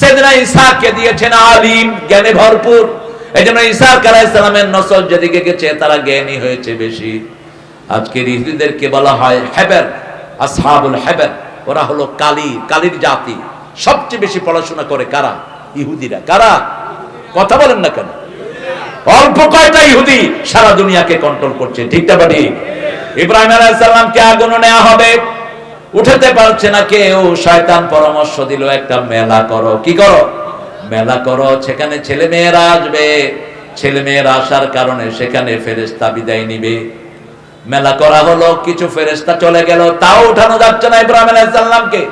সাইয়েদনা ঈসাকে দিয়েছেন আলিম, জ্ঞানে ভরপুর। এজন্য ঈসা আলাইহিস সালামের নসল যেদিকে গেছে তারা জ্ঞানী হয়েছে বেশি। আজকের ইহুদিদেরকে বলা হয় হেবের, আসহাবুল হেবের। ওরা হলো কালির জাতি। সবচেয়ে বেশি পড়াশোনা করে কারা? ইহুদিরা। কারা? কথা বলেন না কেন? অল্প কয়টা ইহুদি সারা দুনিয়াকে কন্ট্রোল করছে, ঠিক না ঠিক? ইব্রাহিম আলাইহিস সালামকে আগুনে নেওয়া হবে, উঠাতে পারছে না কেউ। শয়তান পরামর্শ দিল একটা মেলা করো। কি করো? মেলা করো, সেখানে ছেলে মেয়েরা আসবে। ছেলে মেয়েরা আসার কারণে সেখানে ফেরেশতা বিদায় নিবে। মেলা করা হলো, কিছু ফেরেশতা চলে গেল, তাও উঠানো যাচ্ছে না ইব্রাহিম আলাইহিস সালামকে।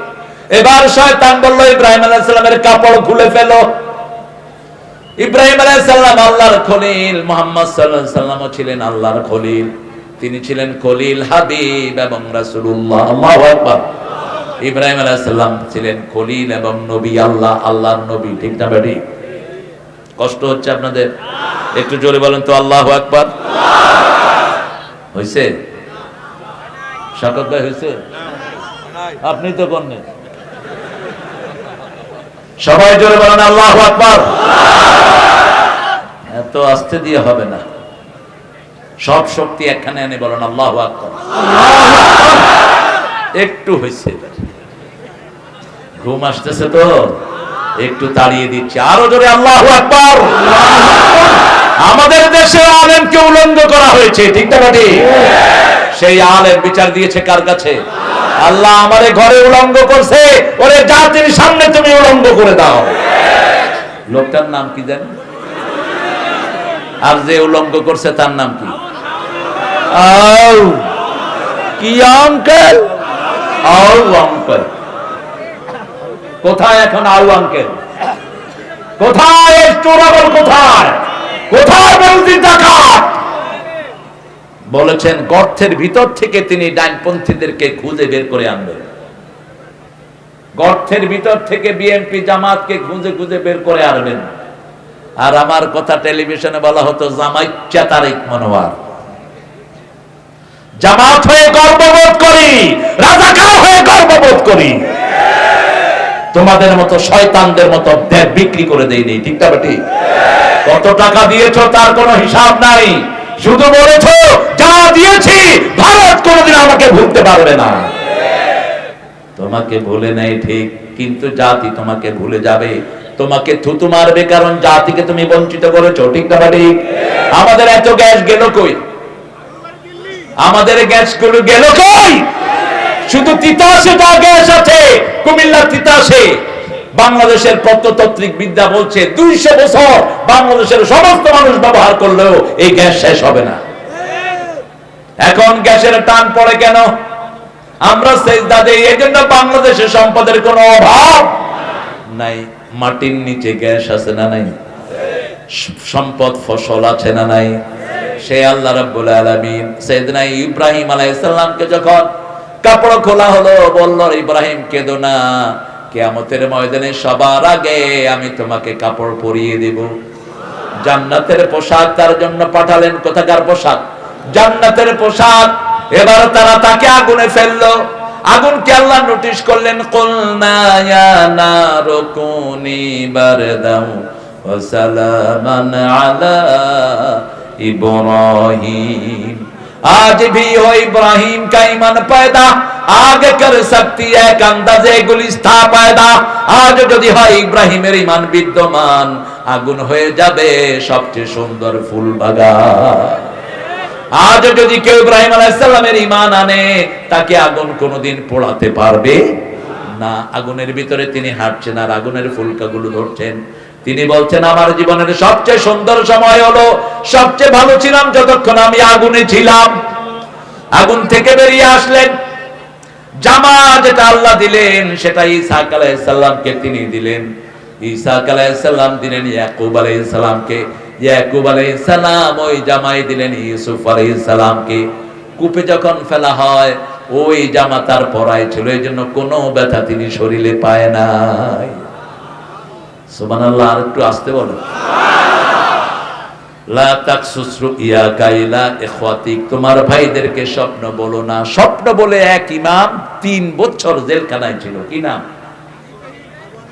এবার শয়তান বলল ইব্রাহিম আলাইহিস সালামের কাপড় খুলে ফেলো। ইব্রাহিম আলাইহিস সালাম আল্লাহর খলিল, মুহাম্মদ সাল্লাল্লাহু আলাইহি ওয়াসাল্লামও ছিলেন আল্লাহর খলিল। তিনি ছিলেন খলিল, হাবিব এবং রাসূলুল্লাহ। আল্লাহু আকবার। ইব্রাহিম আলাইহিস সালাম ছিলেন খলিল এবং নবী, আল্লাহর নবী, ঠিক না বেটি? কষ্ট হচ্ছে আপনাদের? একটু জোরে বলেন তো আল্লাহু আকবার। হইছে? শাকত ভাই হইছে? আপনি তো করেন। সবাই জোরে বলেন আল্লাহু আকবার। এত আস্তে দিয়ে হবে না, সব শক্তি একখানে এনে বলেন আল্লাহু আকবার। একটু হইছে, ঘুম আসতেছে তো একটু তাড়িয়ে দিচ্ছি, আরো জোরে আল্লাহু আকবার। আমাদের দেশে আলেমকে উলঙ্গ করা হয়েছে, ঠিক না ঠিক? সেই আলেম বিচার দিয়েছে কার কাছে? আল্লাহ আমারে ঘরে উলঙ্গ করছে, ওরে জাতির সামনে তুমি উলঙ্গ করে দাও। লোকটার নাম কি জানেন? আর যে উলঙ্গ করছে তার নাম কি? কি আঙ্কেল? আঙ্কেল কোথায় এখন? আঙ্কেল কোথায়? চোরাবল কোথায়? কোথায় বলছি ডাকাত? বলেছেন গর্তের ভিতর থেকে তিনি ডানপন্থীদেরকে খুঁজে বের করে আনবেন। গর্তের ভিতর থেকে বিএনপি জামাতকে খুঁজে খুঁজে বের করে আনবেন। আর আমার কথা টেলিভিশনে বলা হতো জামাইচ্চা তারেক মনোয়ার। জামাত হয়ে গর্ববোধ করি, রাজাকার হয়ে গর্ববোধ করি। তোমাদের মতো শয়তানদের মতো দেহ বিক্রি করে দেয়নি, ঠিক না বেটি? কত টাকা দিয়েছো তার কোনো হিসাব নাই, শুধু বলেছো যা দিয়েছি ভারত কোনোদিন আমাকে ভুলতে পারবে না। তোমাকে ভুলে নাই ঠিক, কিন্তু জাতি তোমাকে ভুলে যাবে, তোমাকে থুতু মারবে, কারণ জাতিকে তুমি বঞ্চিত করেছো, ঠিক না ঠিক? আমাদের এত গ্যাস গেল কই? আমাদের গ্যাস গুলো গেল কই? শুধু তিতাসে যা গ্যাস আছে, কুমিল্লার তিতাসে বাংলাদেশের প্রত্নতাত্ত্বিক বিদ্যা বলছে 200 বছর বাংলাদেশের সমস্ত মানুষ ব্যবহার করলেও এই গ্যাস শেষ হবে না। এখন গ্যাসের টান পড়ে কেন? আমরা সেজদা দেই, এজন্য বাংলাদেশের সম্পদের কোনো অভাব নাই। মাটির নিচে গ্যাস আছে না নাই? সম্পদ ফসল আছে না নাই? সে আল্লাহ রাব্বুল আলামিন সাইয়েদনা ইব্রাহিম আলাইহিস সালামকে যখন কাপড় খোলা হলো, বলল ইব্রাহিম কেঁদো না, কিয়ামতের ময়দানে সবার আগে আমি তোমাকে কাপড় পরিয়ে দেব। জান্নাতের পোশাক তার জন্য পাঠালেন। কোথাকার পোশাক? জান্নাতের পোশাক। এবার তারা তাকে আগুনে ফেললো। আগুনকে আল্লাহ নোটিশ করলেন, কুলনা ইয়া নারু কুনি বারদাও ওয়া সালামান আলা इब्राहिम। आज भी हो इब्राहिम का ईमान पैदा, आगे कर सकती है एक अंदाजे गुलिस्ता पैदा। आज যদি হয় ইব্রাহিমের ঈমান বিদ্যমান, আগুন হয়ে যাবে সবচেয়ে সুন্দর ফুল বাগান। আজ যদি কেউ ইব্রাহিম আলাইহিস সালামের ঈমান আনে, তাকে আগুন কোনোদিন পোড়াতে পারবে না। আগুনের ভিতরে তিনি হাঁটছেন আর আগুনের ফুলকাগুলো ধরছেন। তিনি বলছেন আমার জীবনের সবচেয়ে সুন্দর সময় হলো, সবচেয়ে ভালো ছিলাম যতক্ষণ আমি আগুনে ছিলাম। আগুন থেকে বেরিয়ে আসলেন। জামা যেটা আল্লাহ দিলেন সেটা ঈসা আলাইহিস সালামকে তিনি দিলেন। ঈসা আলাইহিস সালাম দিলেন ইয়াকুব আলাইহিস সালামকে, ইয়াকুব আলাইহিস সালাম ওই জামাই দিলেন ইউসুফ আলাইহিস সালামকে। কূপে যখন ফেলা হয় ওই জামা তার পরায় ছিল, এই জন্য কোনো ব্যথা তিনি শরীরে পায় নাই। সুবহানাল্লাহ। আর একটু আসতে বলো। লা তাকসুস রুইয়াকা ইলা ইখওয়াতিক, তোমার ভাইদেরকে স্বপ্ন বলো না। স্বপ্ন বলে এক ইমাম 3 বছর জেলখানায় ছিল। কি নাম?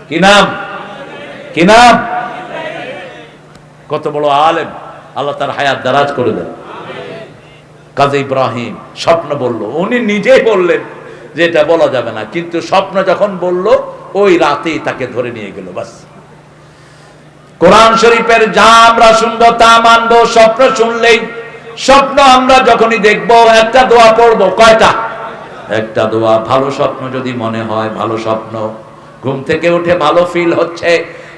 কি নাম? কি নাম? কত বড় আলেম, আল্লাহ তার হায়াত দারাজ করে দেন। কাজী ইব্রাহিম স্বপ্ন বলল, উনি নিজেই বললেন যে এটা বলা যাবে না, কিন্তু স্বপ্ন যখন বলল ওই রাতেই তাকে ধরে নিয়ে গেল। বাস, কোরআন শরীফের যা আমরা শুনবো তা মানবো। স্বপ্ন শুনলেই, স্বপ্ন আমরা যখনই দেখবো একটা দোয়া পড়বো। কয়টা? একটা দোয়া। ভালো স্বপ্ন যদি মনে হয়, ভালো স্বপ্ন, ঘুম থেকে উঠে ভালো ফিল হচ্ছে,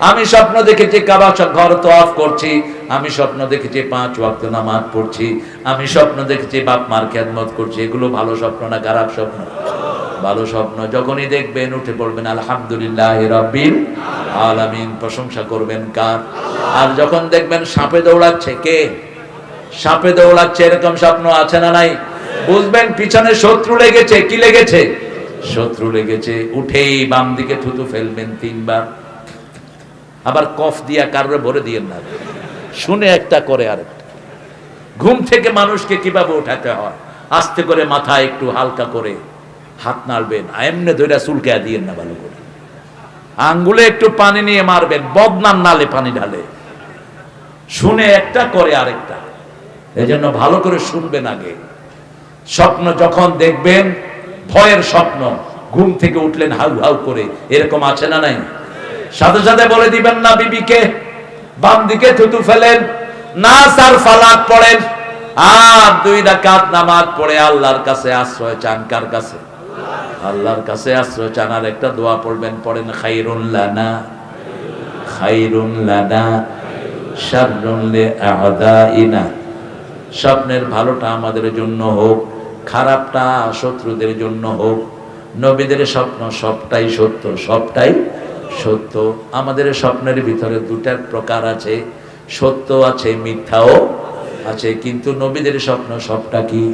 আমি স্বপ্ন দেখেছি কাবা ঘর তওয়াফ করছি, আমি স্বপ্ন দেখেছি 5 ওয়াক্ত নামাজ পড়ছি, আমি স্বপ্ন দেখেছি বাপ মার খেদমত করছি, এগুলো ভালো স্বপ্ন না খারাপ স্বপ্ন? ভালো স্বপ্ন। যখনই দেখবেন উঠে পড়বেন আলহামদুলিল্লাহি রাব্বিল আলামিন, প্রশংসা করবেন কার? আর যখন দেখবেন সাপে দৌড়াচ্ছে, কে সাপে দৌড়াচ্ছে, এরকম স্বপ্ন আছে না নাই? বুঝবেন পিছনে শত্রু লেগেছে। কি লেগেছে? শত্রু লেগেছে। উঠেই বাম দিকে থুতু ফেলবেন 3 বার। আবার কফ দিয়া কারোর ভরে দিয়েন না, শুনে একটা করে আরেকটা। ঘুম থেকে মানুষকে কিভাবে উঠাতে হয়, আস্তে করে মাথা একটু হালকা করে হাত নাড়বেন, এমনি ধইরা চুলকায়া দিয়েন না, ভালো করে আঙ্গুলে একটু পানি নিয়ে মারবেন, বদনার নালে পানি ঢালে, শুনে একটা করে আরেকটা। এজন্য ভালো করে শুনবেন আগে। স্বপ্ন যখন দেখবেন, ভয়ের স্বপ্ন, ঘুম থেকে উঠলেন হাউ হাউ করে, এরকম আছে না নাই? সাথে সাথে বলে দিবেন না বিবিকে, বাম দিকে থুতু ফেলেন, নাস আর ফালাক পড়েন, আর 2 রাকাত নামাজ পড়ে আল্লাহর কাছে আশ্রয় চান। কার কাছে? আল্লাহর কাছে আশ্রয় চান। আর একটা দোয়া পড়বেন, পড়েন খাইরুন লানা, খাইরুন লানা শাররুন লিআদাইনা। স্বপ্নের ভালোটা আমাদের জন্য হোক, খারাপটা শত্রুদের জন্য হোক। নবীদের স্বপ্ন সবটাই সত্য, সবটাই সত্য। আমাদের স্বপ্নের ভিতরে 2টা প্রকার আছে, সত্য আছে, মিথ্যাও আছে, কিন্তু নবীদের স্বপ্ন সবটা কি?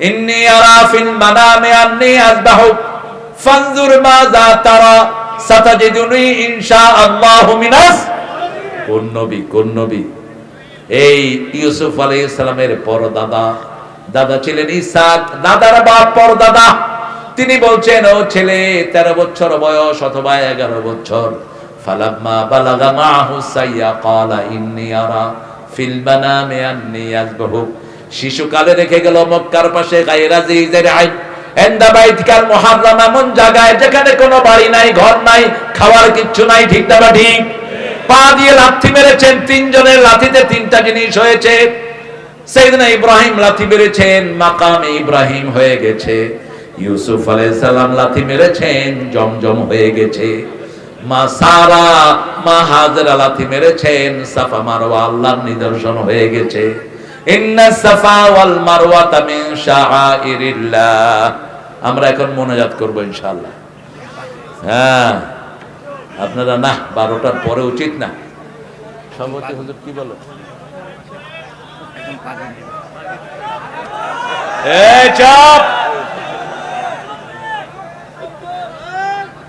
ইন্নী আরা ফিল মানামি আন্নী আযবাহু ফানজুর মাযা তারা সাতাজিদুনি ইনশাআল্লাহু মিনাস। কোন নবী? কোন নবী? এই ইউসুফ আলাইহিস সালামের পরদাদা, দাদা ছিলেন ইসহাক, দাদার বাপ পরদাদা। তিনি বলছেন, ও ছেলে, 13 বছর বয়স অথবা 11 বছর, ফালাম্মা বালাগা মাহু সাইয়া ক্বালা ইন্নী আরা ফিল মানামি আন্নী আযবাহু। শিশুকালে রেখে গেল মক্কার পাশে গায়রা জিজের আইন এন্ডা বাইতিকাল মুহাররাম, এমন জায়গায় যেখানে কোনো বাড়ি নাই, ঘর নাই, খাওয়ার কিচ্ছু নাই। ঠিক না বা ঠিক? পা দিয়ে লাথি মেরেছেন, 3 জনের লাথিতে 3টা জিনিস হয়েছে। সাইয়েদনা ইব্রাহিম লাথি মেরেছেন, মাকামে ইব্রাহিম হয়ে গেছে। ইউসুফ আলাইহিস সালাম লাথি মেরেছেন, জমজম হয়ে গেছে। মা সারা, মা হাজরা লাথি মেরেছেন, সাফা মারওয়া আল্লাহর নিদর্শন হয়ে গেছে। ইন্না সাফা ওয়াল মারওয়াতা মিন শাআইরিল্লাহ। আমরা এখন মোনাজাত করব ইনশাআল্লাহ। হ্যাঁ, আপনারা না 12টার পরে উচিত না। সভাপতি হুজুর কি বলো? এই চুপ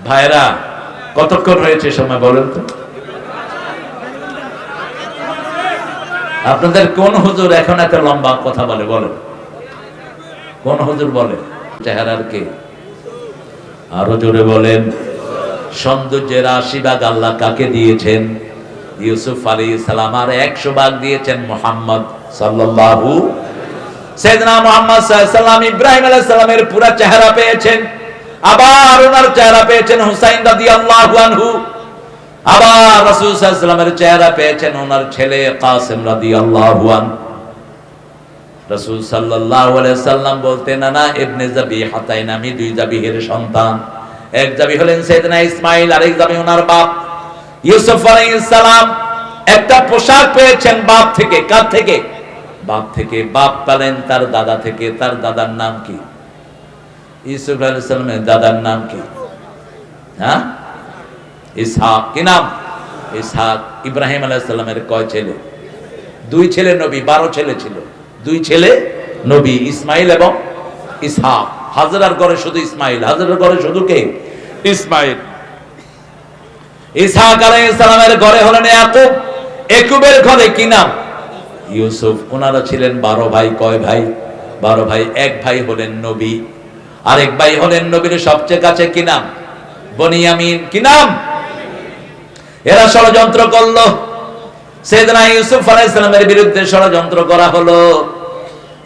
ভাইরা, কতক্ষণ হয়েছে সময় বলেন তো? আপনাদের কোন হুজুর এখন এত লম্বা কথা বলে? বলেন, কোন হুজুর বলে? চেহারার কে? আরো জোরে বলেন। সৌন্দর্যের 80 ভাগ আল্লাহ কাকে দিয়েছেন? ইউসুফ আলাইহিস সালাম। আর 100 ভাগ দিয়েছেন মুহাম্মদ সাল্লাল্লাহু। সাইয়েদনা মুহাম্মদ সাল্লাল্লাহু আলাইহি সাল্লাম ইব্রাহিম আলাইহিস সালামের পুরো চেহারা পেয়েছেন, আবার ওনার চেহারা পেয়েছেন হুসাইন রাদিয়াল্লাহু আনহু, আবার রাসূল সাল্লাল্লাহু আলাইহি সাল্লামের চেহারা পেয়েছেন ওনার ছেলে কাসিম রাদিয়াল্লাহু আনহু। রাসূল সাল্লাল্লাহু আলাইহি সাল্লাম বলতেন, আনা ইবনে যাবিহাতাইন, আমি 2 যাবিহের সন্তান। এক যাবি হলেন সাইয়েদনা ইসমাঈল, আরেক যাবি ওনার বাপ ইউসুফ আলাইহিস সালাম। একটা পোশাক পেয়েছেন বাপ থেকে। কার থেকে? বাপ থেকে। বাপ পেলেন তার দাদা থেকে। তার দাদার নাম কি? ইউসুফ আলাইহিস সালামের দাদার নাম কি? হ্যাঁ, ইসহাক। কি নাম? ইসহাক। ইব্রাহিম আলাইহিস সালামের কয় ছেলে? 2 ছেলে নবী, 12 ছেলে ছিল। 2 ছেলে নবী, ইসমাইল এবং ইসহাক। হাজরার ঘরে শুধু ইসমাইল, হাজরার ঘরে শুধু কে? ইসমাইল। ইসহাক আলাইহিস সালামের ঘরে হলেন ইয়াকুব। ইয়াকুবের ঘরে কি নাম? ইউসুফ। ওনারা ছিলেন 12 ভাই। কয় ভাই? 12 ভাই। এক ভাই হলেন নবী, আরেক ভাই হলেন নবীর সবচেয়ে কাছে। কি নাম? বনিয়ামিন। কি নাম? এরা ষড়যন্ত্র করলো, সাইয়েদনা ইউসুফ আলাইহিস সালামের বিরুদ্ধে ষড়যন্ত্র করা হলো।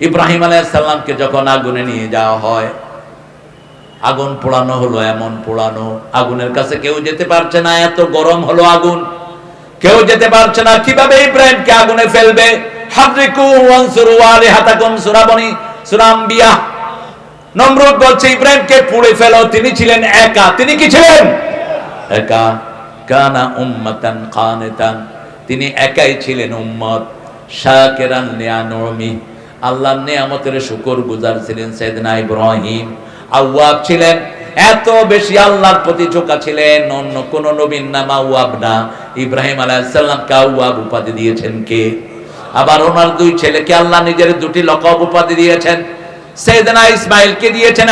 ইব্রাহিম আলাইহিস সালামকে যখন আগুনে নিয়ে যাওয়া হয়, আগুন পোড়ানো হলো, এমন পোড়ানো আগুনের কাছে কেউ যেতে পারছে না, এত গরম হলো আগুন, কেউ যেতে পারছে না। কিভাবে ইব্রাহিমকে আগুনে ফেলবে? হারিকু ওয়ানসুরু আলিহাতাকুম, সূরা বনী সূরা আম্বিয়া। নমরুদ বলছে ইব্রাহিমকে পুড়ে ফেলো। তিনি ছিলেন একা। তিনি কি ছিলেন? একা। কানা উম্মাতান কানিতান, তিনি একাই ছিলেন উম্মত। শাকিরান লিআনউমি, আল্লাহর নিয়ামতের শুকরগুজার ছিলেন সাইয়েদনা ইব্রাহিম। আওয়াব ছিলেন, এত বেশি আল্লাহর প্রতি ঝোঁকা ছিলেন, অন্য কোন নবীর নাম আওয়াব না। ইব্রাহিম আলাইহিস সালামকে আওয়াব উপাধি দিয়েছেন কে? আবার ওনার দুই ছেলেকে আল্লাহ নিজের দুটি লকব উপাধি দিয়েছেন। সাইয়েদনা ইসমাঈলকে দিয়েছেন